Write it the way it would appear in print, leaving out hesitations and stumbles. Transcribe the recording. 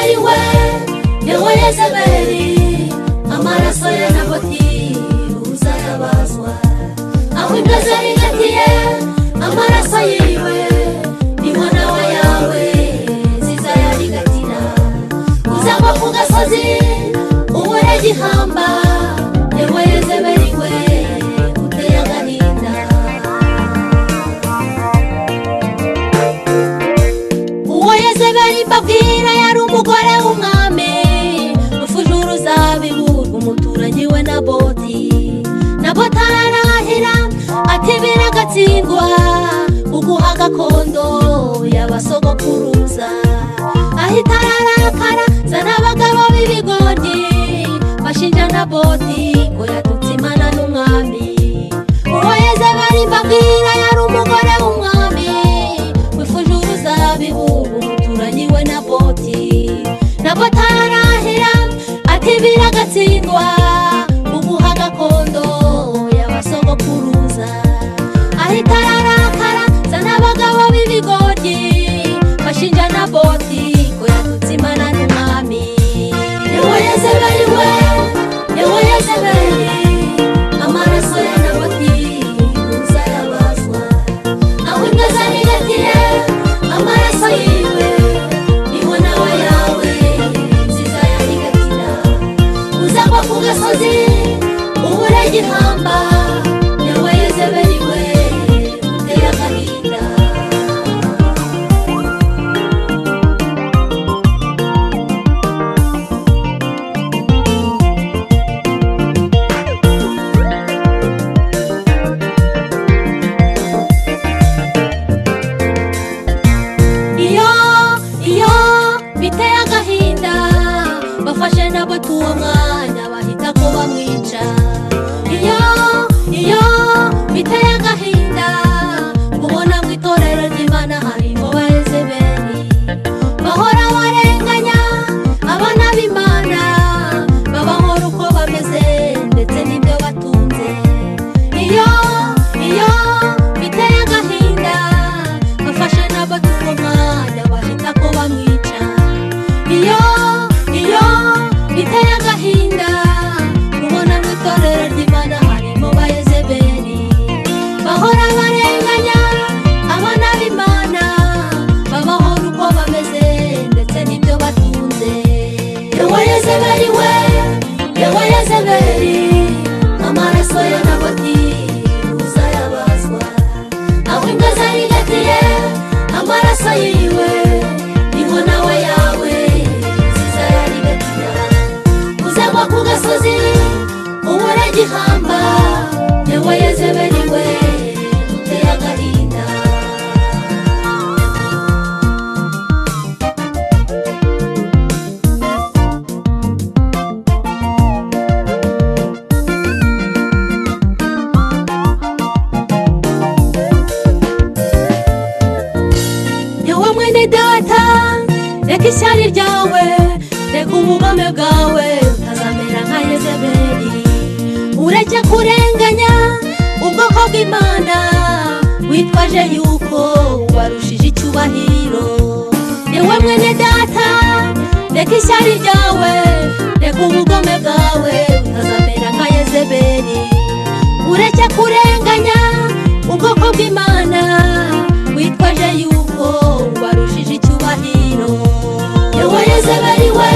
Yezebeli we, yewe Yezebeli, amaraso ya Naboti uzayabazwa. Aho imbwa zarigatiye amaraso yiwe, niho nawe yawe zizayarigatira. Uzagwa ku gasozi ubure gihamba, yewe Yezebeli we uteye agahinda. Uwo Yezebeli mbabwira yari umugore w'umwami, ufuje uruzabibu rw'umuturanyi we Naboti. Naboti ararahira ati biragatsindwa uguha gakondo y'abasogokuruza. Ahita ararakara zana abagabo b'ibigoryi bashinja Naboti ko yatutse Imana n'umwami. Uwo Yezebeli mbabwira yari umugore w'umwami, wifuje uruzabibu umuturanyi we Naboti. Naboti ararahira ati biragatsindwa uguha gakondo y'abasogokuruza. Ahita ararakara zana abagabo b'ibigoryi bashinja Naboti ko yatutse Imana n'umwami. Yewe Yezebeli we, yewe Yezebeli, amaraso ya Naboti uzayabazwa. Aho imbwa zarigatiye amaraso yiwe, niho nawe yawe zizayarigatira. Uzagwa ku gasozi ubure gihamba, yewe Yezebeli we uteye agahinda. Iyo biteye agahinda, bafashe Naboti uwo mwanya bahita ko bamwica. Iyo biteye agahinda, ubona mu itorero ry'Imana harimo ba Yezebeli bahora barenganya abana b'Imana, babahora uko bameze ndetse n'ibyo batunze. Iyo biteye agahinda, bafashe Naboti uwo mwanya bahita ko bamwica. Iyo biteye agahinda, ubona mu itorero ry'Imana harimo ba Yezebeli bahora barenganya abana b'Imana, babahora uko bameze ndetse n'ibyo batunze. Yewe Yezebeli we, yewe Yezebeli, amaraso ya Naboti uzayabazwa. Aho imbwa zarigatiye amaraso yiwe, niho nawe yawe zizayarigatira. Uzagwa ku gasozi ubure gihamba, yewe Yezebeli we uteye agahinda. Yewe mwene data, reka ishyari ryawe, reka ubugome bwawe, utazamera nka Yezebeli. Ureke kurenganya ubwoko bw'Imana, witwaje yuko warushije icyubahiro. Yewe mwene data, reka ishyari ryawe, reka ubugome bwawe, utazamera nka Yezebeli. Ureke kurenganya ubwoko bw'Imana, witwaje yuko warushije icyubahiro. Yewe Yezebeli we,